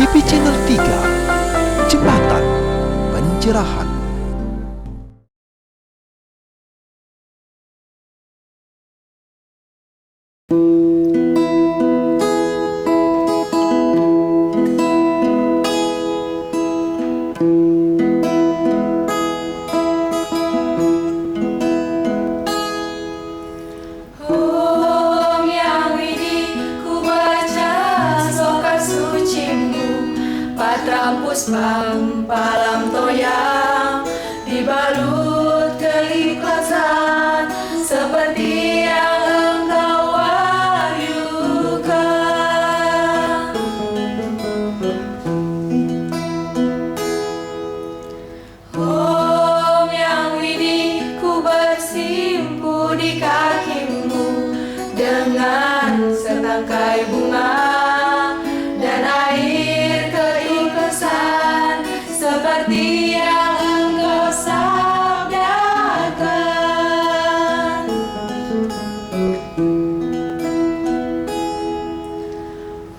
YTV Channel 3, Jembatan Pencerahan. Puspam palam toyang dibalut keikhlasan seperti yang engkau wahyukan. Om yang widi ku bersimpu di kakimu dengan setangkai bunga dan air keikhlasan seperti yang engkau sabdakan.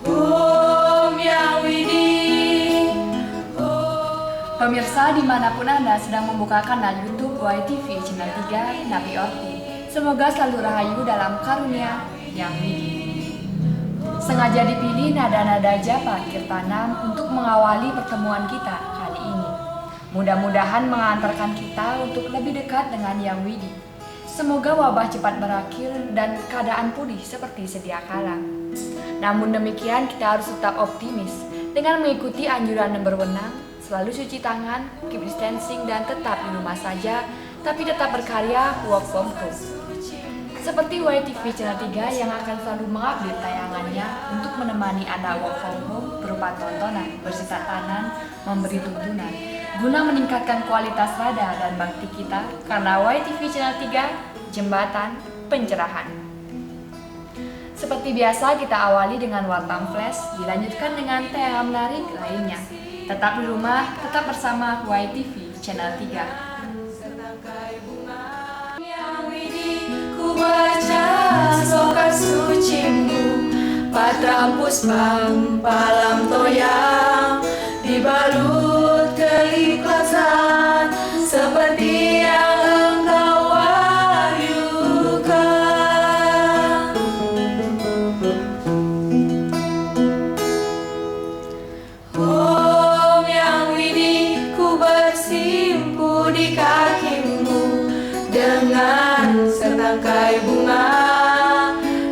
Om yang widi. Pemirsa dimanapun Anda sedang membuka kanal YouTube YTV Channel 3 Nabi Orti, semoga selalu rahayu dalam karunia yang widi. Sengaja dipilih nada-nada japa kirtanam untuk mengawali pertemuan kita kali ini. Mudah-mudahan mengantarkan kita untuk lebih dekat dengan Yang Widi. Semoga wabah cepat berakhir dan keadaan pulih seperti sedia kala. Namun demikian kita harus tetap optimis dengan mengikuti anjuran yang berwenang, selalu cuci tangan, keep distancing dan tetap di rumah saja, tapi tetap berkarya work from home. Seperti YTV Channel 3 yang akan selalu mengupdate tayangannya untuk menemani Anda work from home berupa tontonan, bersisa tanan, memberi tuntunan, guna meningkatkan kualitas rada dan bakti kita karena YTV Channel 3, Jembatan Pencerahan. Seperti biasa kita awali dengan Wartam Flash, dilanjutkan dengan tayangan menarik lainnya. Tetap di rumah, tetap bersama YTV Channel 3. Baca sokar sucimu, patra puspam palam toyang dibalut keikhlasan seperti yang engkau wahyukan. Om yang widi ku bersimpu di kakimu dengan setangkai bunga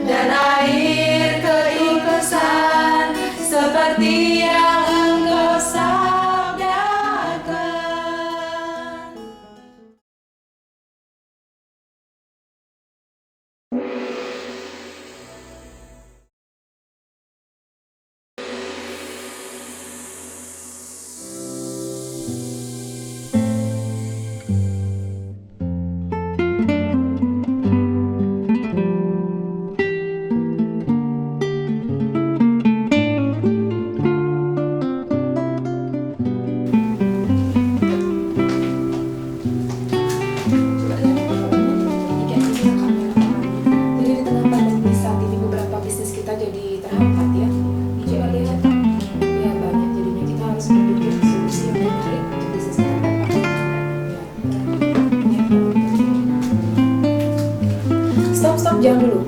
dan air keikhlasan seperti yang engkau sabdakan. Stop, jangan dulu.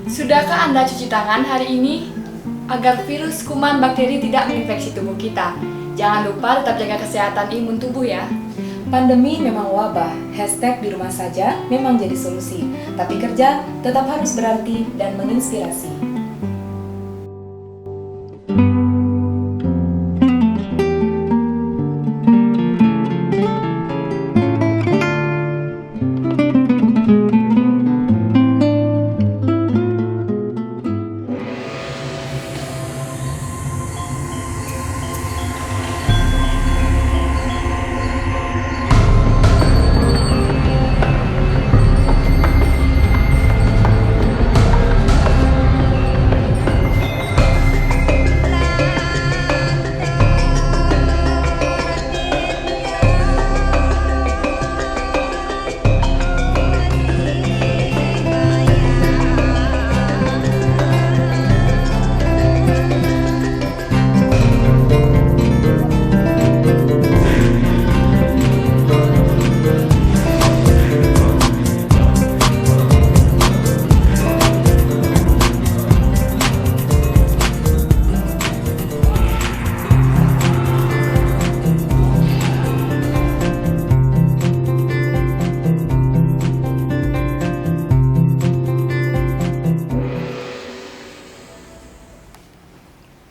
Sudahkah Anda cuci tangan hari ini? Agar virus, kuman, bakteri tidak menginfeksi tubuh kita. Jangan lupa tetap jaga kesehatan imun tubuh ya. Pandemi memang wabah, hashtag di rumah saja memang jadi solusi. Tapi kerja tetap harus berarti dan menginspirasi.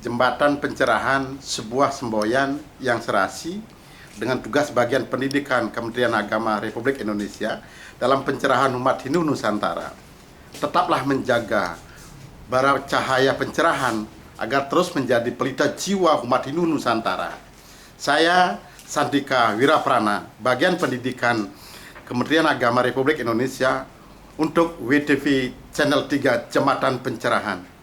Jembatan Pencerahan, sebuah semboyan yang serasi dengan tugas bagian pendidikan Kementerian Agama Republik Indonesia dalam pencerahan umat Hindu Nusantara. Tetaplah menjaga bara cahaya pencerahan agar terus menjadi pelita jiwa umat Hindu Nusantara. Saya, Sandika Wiraprana, bagian pendidikan Kementerian Agama Republik Indonesia untuk WTV Channel 3 Jembatan Pencerahan.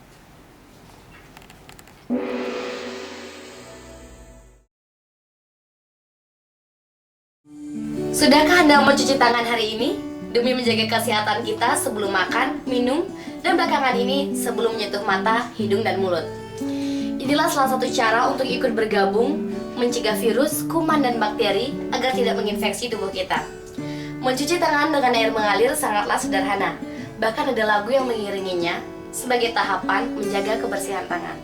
Sudahkah Anda mencuci tangan hari ini demi menjaga kesehatan kita sebelum makan, minum, dan belakangan ini sebelum menyentuh mata, hidung, dan mulut? Inilah salah satu cara untuk ikut bergabung mencegah virus, kuman, dan bakteri agar tidak menginfeksi tubuh kita. Mencuci tangan dengan air mengalir sangatlah sederhana. Bahkan ada lagu yang mengiringinya sebagai tahapan menjaga kebersihan tangan.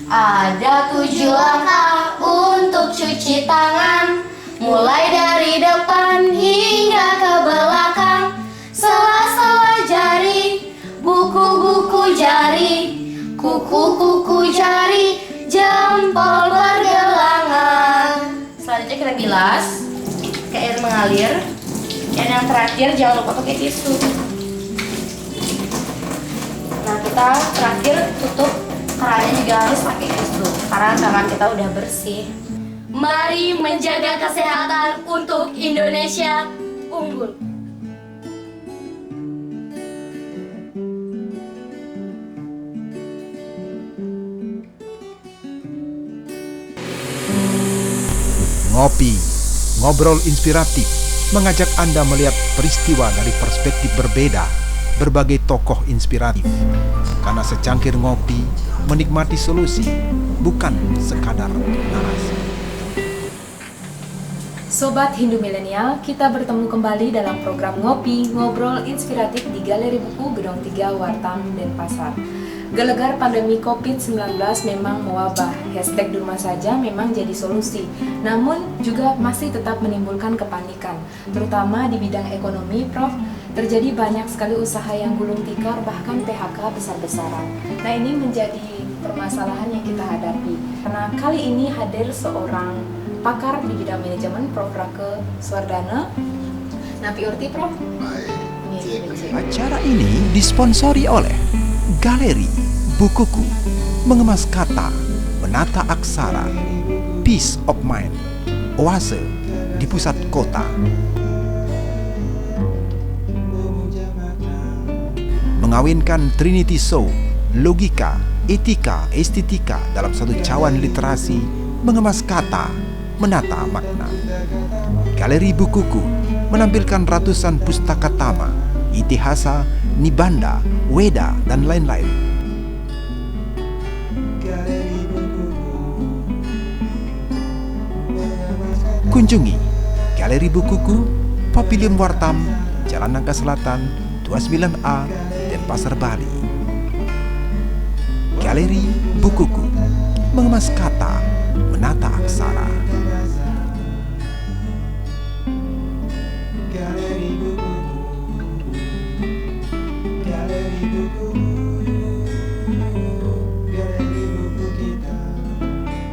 Ada 7 langkah untuk cuci tangan, mulai dari depan hingga ke belakang. Sela-sela jari, buku-buku jari, kuku-kuku jari, jempol pergelangan. Selanjutnya kita bilas ke air mengalir. Dan yang terakhir jangan lupa pakai tisu. Nah, kita terakhir tutup kerannya juga harus pakai tisu karena tangan kita udah bersih. Mari menjaga kesehatan untuk Indonesia unggul. Ngopi, ngobrol inspiratif, mengajak Anda melihat peristiwa dari perspektif berbeda, berbagai tokoh inspiratif. Karena secangkir ngopi, menikmati solusi, bukan sekadar narasi. Sobat Hindu Milenial, kita bertemu kembali dalam program Ngopi, Ngobrol Inspiratif di Galeri Buku Gedung 3 Wartam, Denpasar. Gelegar pandemi COVID-19 memang mewabah, hashtag di rumah saja memang jadi solusi, namun juga masih tetap menimbulkan kepanikan, terutama di bidang ekonomi, Prof. Terjadi banyak sekali usaha yang gulung tikar, bahkan PHK besar-besaran. Nah, ini menjadi permasalahan yang kita hadapi. Karena kali ini hadir seorang pakar di bidang manajemen, Prof. Rake Swardana. Napi Urti, Prof. Acara ini disponsori oleh Galeri Bukuku, mengemas kata, menata aksara, Peace of Mind, Oase di pusat kota. Mengawinkan Trinity Soul, logika, etika, estetika dalam satu cawan literasi, mengemas kata, menata makna. Galeri Bukuku menampilkan ratusan pustaka tama, itihasa, nibanda, weda, dan lain-lain. Kunjungi Galeri Bukuku, Pavilion Wartam, Jalan Nangka Selatan, 29A, Denpasar, Bali. Galeri Bukuku, mengemas kata, menata aksara.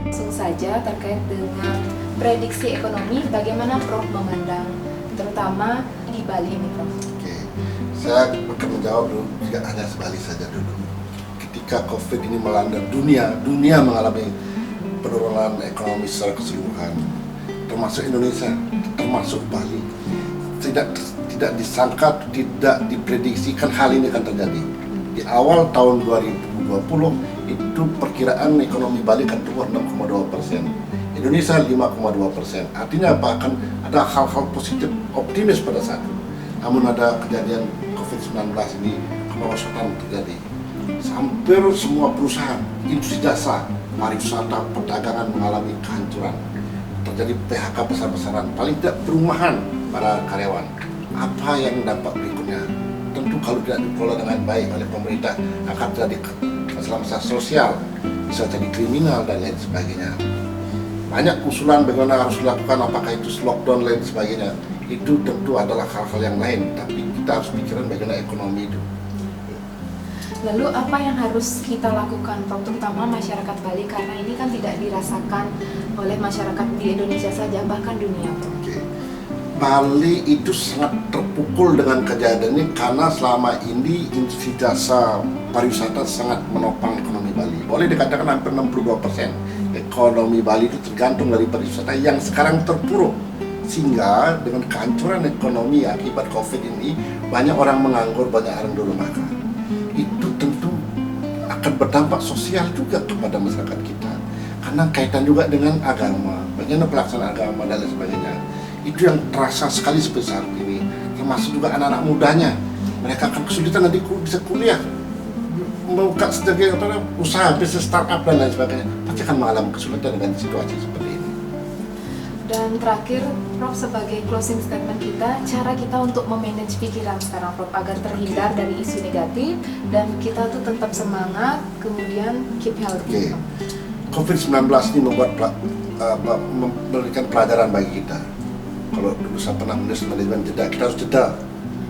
Langsung saja terkait dengan prediksi ekonomi, bagaimana Prof memandang, terutama di Bali ini, Prof? Oke, saya akan menjawab dulu, tidak hanya Bali saja dulu. Ketika COVID ini melanda dunia mengalami penurunan ekonomi secara keseluruhan, termasuk Indonesia, termasuk Bali. Tidak disangka, tidak diprediksikan hal ini akan terjadi. Di awal tahun 2020 itu perkiraan ekonomi Bali akan tumbuh 6,2%, Indonesia 5,2%. Artinya apa? Akan ada hal-hal positif, optimis pada saat itu. Namun ada kejadian COVID-19 ini, kemerosotan terjadi. Hampir semua perusahaan, industri jasa, pariwisata, perdagangan mengalami kehancuran. Terjadi PHK besar-besaran, paling tidak perumahan para karyawan. Apa yang dampak berikutnya? Tentu kalau tidak dikelola dengan baik oleh pemerintah akan terjadi masalah sosial, bisa jadi kriminal dan lain sebagainya. banyak usulan bagaimana harus dilakukan, apakah itu lockdown dan sebagainya. Itu tentu adalah hal-hal yang lain, tapi kita harus pikiran bagaimana ekonomi itu. Lalu apa yang harus kita lakukan, Prof, terutama masyarakat Bali, karena ini kan tidak dirasakan oleh masyarakat di Indonesia saja, bahkan dunia, Prof. Oke. Bali itu sangat terpukul dengan kejadian ini karena selama ini industri jasa pariwisata sangat menopang ekonomi Bali. Boleh dikatakan hampir 62% ekonomi Bali itu tergantung dari pariwisata yang sekarang terpuruk. Sehingga dengan kehancuran ekonomi akibat COVID ini, banyak orang menganggur, banyak orang di rumah makan. Itu tentu akan berdampak sosial juga kepada masyarakat kita. Karena kaitan juga dengan agama, bagaimana pelaksanaan agama dan lain sebagainya. Itu yang terasa sekali seperti saat ini, termasuk juga anak-anak mudanya. Mereka akan kesulitan nanti bisa kuliah, membuka sebagai usaha, bisnis startup dan lain sebagainya. Pasti akan mengalami kesulitan dengan situasi seperti ini. Dan terakhir, Prof, sebagai closing statement kita, cara kita untuk memanage pikiran sekarang, Prof, agar terhindar dari isu negatif dan kita tuh tetap semangat, kemudian keep healthy. COVID-19 ini memberikan pelajaran bagi kita. Kalau dulu saya pernah menulis manajemen jeda, kita harus jeda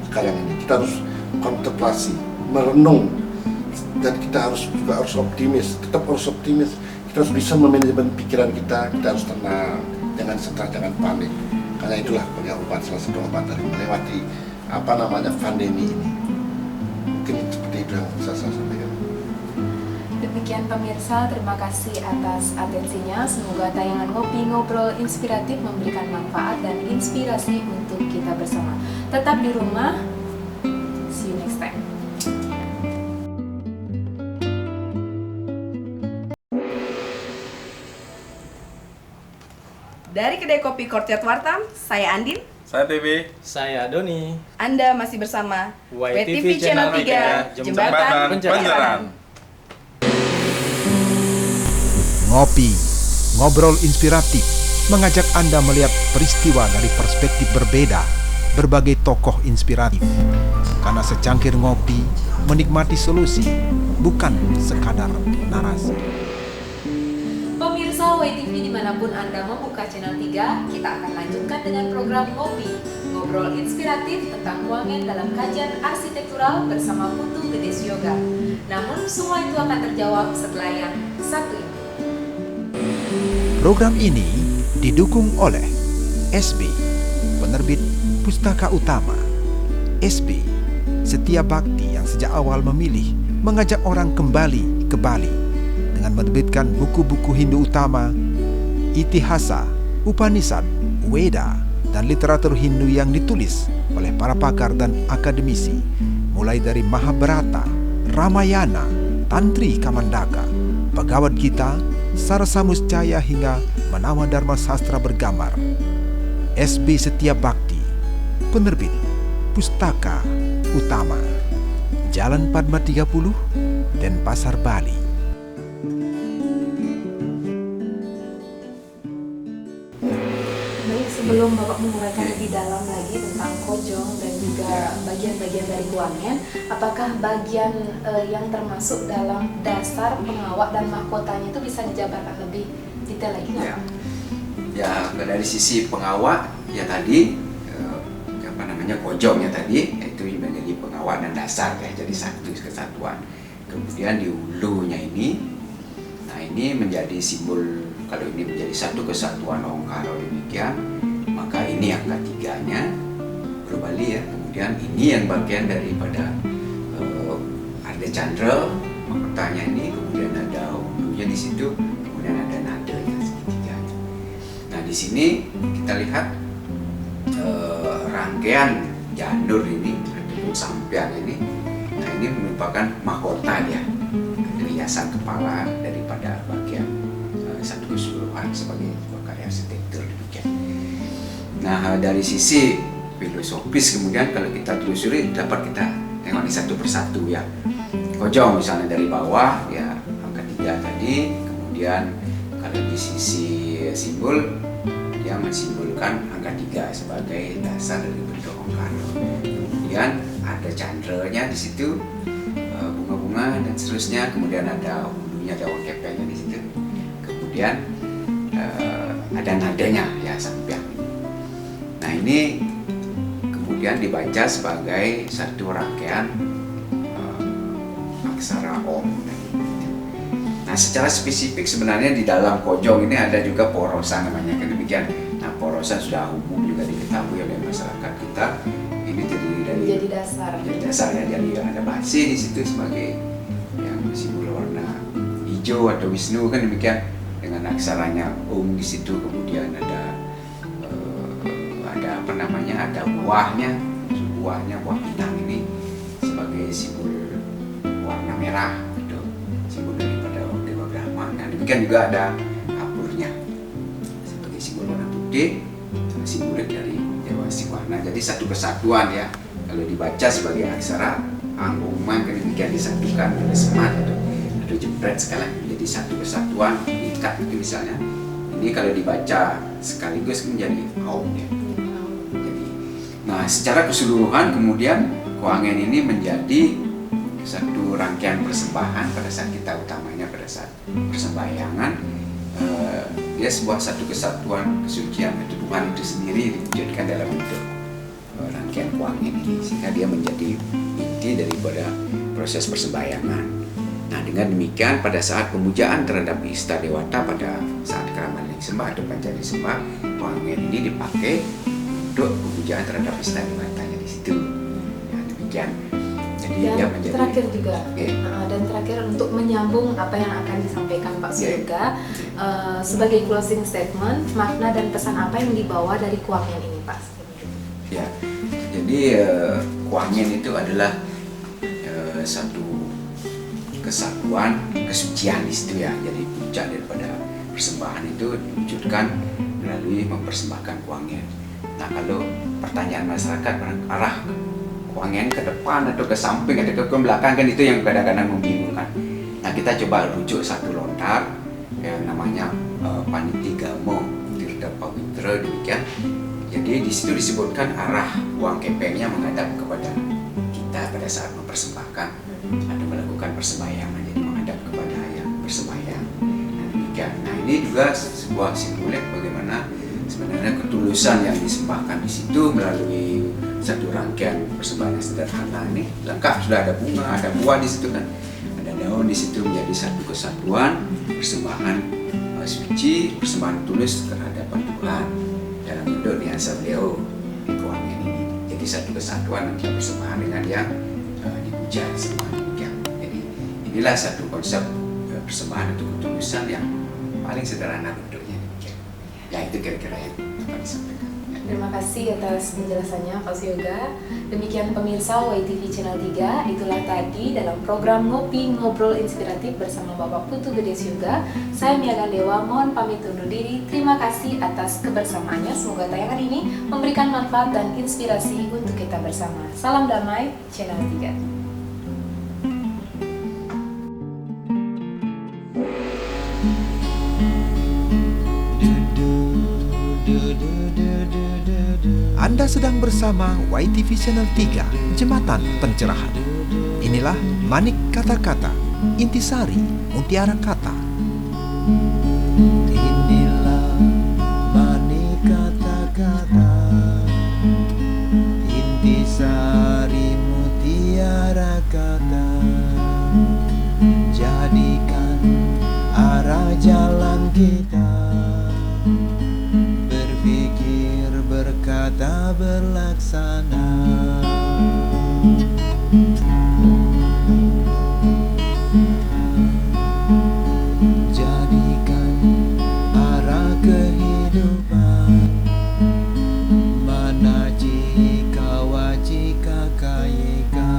sekarang ini. Kita harus kontemplasi, merenung, dan kita harus optimis, tetap harus optimis. Kita harus bisa memanajemen pikiran kita harus tenang, jangan stres, jangan panik. Karena itulah obat, salah satu obat dari melewati pandemi ini. Mungkin seperti itu yang bisa saya sampaikan. Demikian pemirsa, terima kasih atas atensinya. Semoga tayangan Ngopi Ngobrol inspiratif memberikan manfaat dan inspirasi untuk kita bersama. Tetap di rumah. See you next time. Dari Kedai Kopi Courtyard Wartam, saya Andin. Saya TB. Saya Doni. Anda masih bersama YTV Channel 3, Jembatan Pencerahan. Ngopi, ngobrol inspiratif, mengajak Anda melihat peristiwa dari perspektif berbeda, berbagai tokoh inspiratif. Karena secangkir ngopi, menikmati solusi, bukan sekadar narasi. Pemirsa YTV dimanapun Anda membuka channel 3, kita akan lanjutkan dengan program Ngopi, ngobrol inspiratif tentang ruangan dalam kajian arsitektural bersama Putu Gedes Yoga. Namun semua itu akan terjawab setelah yang satu ini. Program ini didukung oleh SB, penerbit Pustaka Utama. SB, Setia Bakti yang sejak awal memilih mengajak orang kembali ke Bali dengan menerbitkan buku-buku Hindu utama, Itihasa, Upanishad, Weda, dan literatur Hindu yang ditulis oleh para pakar dan akademisi, mulai dari Mahabharata, Ramayana, Tantri Kamandaka, Bhagavad Gita, Sarasa Muscaya hingga Manawa Dharma Sastra bergambar. SB Setia Bakti, penerbit Pustaka Utama, Jalan Padma 30, Denpasar, Bali. Baik, sebelum Bapak menguraikan lebih dalam lagi tentang kojong dan juga bagian-bagian dari ruangan, apakah bagian yang termasuk dalam dasar pengawak dan mahkotanya itu bisa dijabarkan lebih detail lagi nggak? Ya, dari sisi pengawak ya tadi kojongnya tadi itu menjadi pengawak dan dasar ya, jadi satu kesatuan. Kemudian di hulunya ini, nah ini menjadi simbol, kalau ini menjadi satu kesatuan Ongkaro demikian, maka ini angka 3-nya berbalik ya. Kemudian ini yang bagian daripada ada candra mahkotanya ini, kemudian ada hulunya di situ, kemudian ada nadanya segitiganya. Nah di sini kita lihat rangkaian janur ini ataupun sampian ini, nah ini merupakan mahkota ya, hiasan kepala daripada bagian satu keseluruhan sebagai karya arsitektur demikian. Nah dari sisi filosofis kemudian kalau kita telusuri dapat kita tengok ini satu persatu ya. Kojong misalnya dari bawah ya angka 3 tadi, kemudian kalau di sisi simbol dia mensimbolkan angka 3 sebagai dasar dari bentuk Ongkaro. Kemudian ada candranya di situ, bunga-bunga dan seterusnya. Kemudian ada hulunya, daun kepengnya di situ. Kemudian ada nadanya ya sampian. Nah ini kemudian dibaca sebagai satu rangkaian aksara Om. Nah secara spesifik sebenarnya di dalam kojong ini ada juga porosan namanya kan demikian. Nah porosan sudah umum juga diketahui oleh masyarakat kita. Ini terdiri dari Jadi dasar. Jadi dasarnya jadi ada basi di situ sebagai yang simbol warna hijau atau Wisnu kan demikian dengan aksaranya Om di situ, kemudian ada apa namanya ada buahnya buah pinang ini sebagai simbol warna merah itu simbol daripada Dewa Brahma. Nah demikian juga ada apurnya sebagai simbol warna putih simbolik dari Dewa Siwana. Jadi satu kesatuan ya kalau dibaca sebagai aksara anggungan demikian disatukan oleh semat atau jepret sekalian menjadi satu kesatuan ikat itu misalnya. Ini kalau dibaca sekaligus menjadi Aum ya. Nah, secara keseluruhan kemudian Kuangen ini menjadi satu rangkaian persembahan pada saat kita utamanya pada saat persembahyangan. Dia sebuah satu kesatuan kesucian itu Tuhan itu sendiri diwujudkan dalam bentuk rangkaian Kuangen ini sehingga dia menjadi inti daripada proses persembahyangan. Nah, dengan demikian pada saat pemujaan terhadap Ista Dewata pada saat Kramaling Sembah atau Pancali Sembah, Kuangen ini dipakai untuk pemujaan terhadap Ista Dewatanya di situ. Ya, demikian. Jadi Dan dia menjadi terakhir juga, dan terakhir untuk menyambung apa yang akan disampaikan Pak Surga, sebagai closing statement, makna dan pesan apa yang dibawa dari Kuangen ini Pak? Ya, jadi Kuangen itu adalah satu kesatuan kesucian di situ ya. Jadi puncak daripada persembahan itu diwujudkan melalui mempersembahkan Kuangen. Nah kalau pertanyaan masyarakat arah Kuangen ke depan atau ke samping atau ke belakang kan itu yang kadang-kadang membingungkan. Nah kita coba rujuk satu lontar yang namanya Panitigamo Tirta Pawitra demikian. Jadi di situ disebutkan arah uang kepengnya menghadap kepada kita pada saat mempersembahkan atau melakukan persembahyangan, jadi menghadap kepada yang bersembahyang. Nah demikian. Nah ini juga sebuah simbolik bagaimana sebenarnya ketulusan yang disembahkan di situ melalui satu rangkaian persembahan yang sederhana ini lengkap, sudah ada bunga, ada buah di situ kan, ada daun di situ menjadi satu kesatuan persembahan suci, persembahan tulus terhadap Tuhan dalam bentuk niasa beliau di Kuangen ini. Jadi satu kesatuan antara persembahan dengan yang dipuja semua demikian. Jadi inilah satu konsep persembahan untuk ketulusan yang paling sederhana bentuknya demikian. Ya itu kira-kira yang dapat disampaikan. Terima kasih atas penjelasannya Pak Yoga. Demikian pemirsa YTV Channel 3, itulah tadi dalam program Ngopi Ngobrol Inspiratif bersama Bapak Putu Gede Yoga. Saya Miaga Dewa, mohon pamit undur diri. Terima kasih atas kebersamaannya. Semoga tayangan ini memberikan manfaat dan inspirasi untuk kita bersama. Salam damai Channel 3. Anda sedang bersama YTV Channel 3, Jembatan Pencerahan. Inilah Manik Kata-Kata, Intisari Mutiara Kata. Inilah Manik Kata-Kata, Intisari Mutiara Kata. Jadikan arah jalan kita, berpikir, berkata, berlaksana. Jadikan arah kehidupan, mana jika wajika kayeka.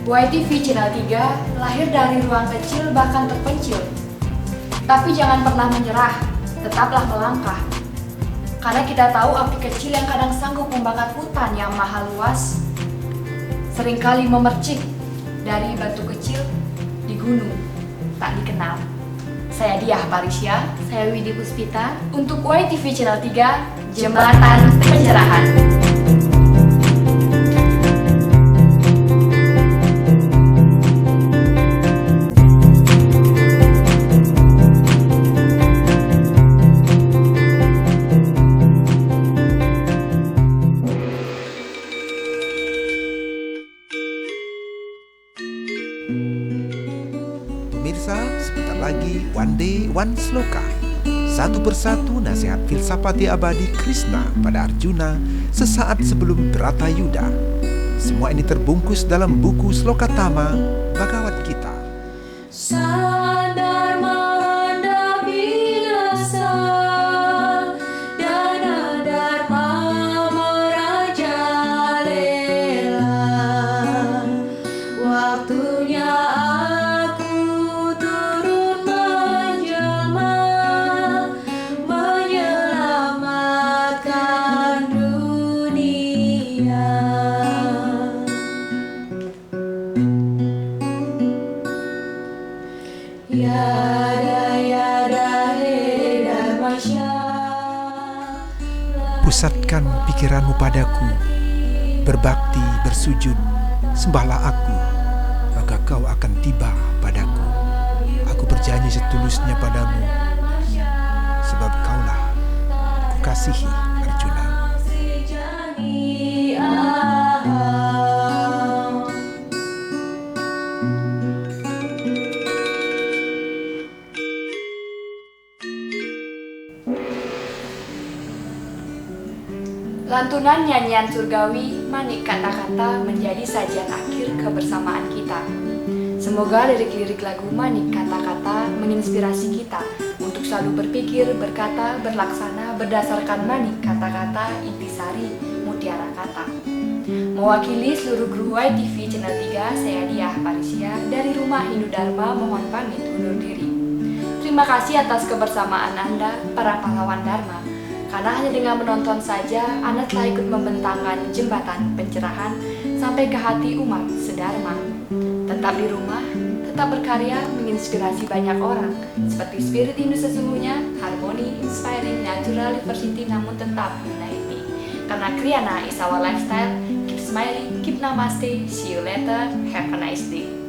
YTV Channel 3 lahir dari ruang kecil bahkan terpencil. Tapi jangan pernah menyerah, tetaplah melangkah. Karena kita tahu api kecil yang kadang sanggup membakar hutan yang maha luas, seringkali memercik dari batu kecil di gunung tak dikenal. Saya Diah Parisya, Saya Widi Puspita. untuk YTV Channel 3, Jembatan Pencerahan. pemirsa, sebentar lagi One Day One Sloka. Satu persatu nasihat filsafati abadi Krishna pada Arjuna sesaat sebelum Bharatayuda. Semua ini terbungkus dalam buku Sloka Tama Bhagavad Gita. Pusatkan pikiranmu padaku, berbakti, bersujud, sembahlah aku, maka kau akan tiba padaku. Aku berjanji setulusnya padamu, sebab kaulah kukasihi, Arjuna. Lantunan nyanyian surgawi, manik kata-kata menjadi sajian akhir kebersamaan kita. Semoga lirik-lirik lagu manik kata-kata menginspirasi kita untuk selalu berpikir, berkata, berlaksana berdasarkan manik kata-kata intisari mutiara kata. Mewakili seluruh kru YTV Channel 3, saya Diah Parisia dari Rumah Hindu Dharma mohon pamit undur diri. Terima kasih atas kebersamaan Anda, para pahlawan Dharma. Karena hanya dengan menonton saja, Anda telah ikut membentangkan jembatan pencerahan sampai ke hati umat sedharma. Tetap di rumah, tetap berkarya, menginspirasi banyak orang. Seperti spirit Hindu sesungguhnya, harmoni, inspiring, natural, diversity, namun tetap unity. Karena Kriana is our lifestyle, keep smiling, keep namaste, see you later, have a nice day.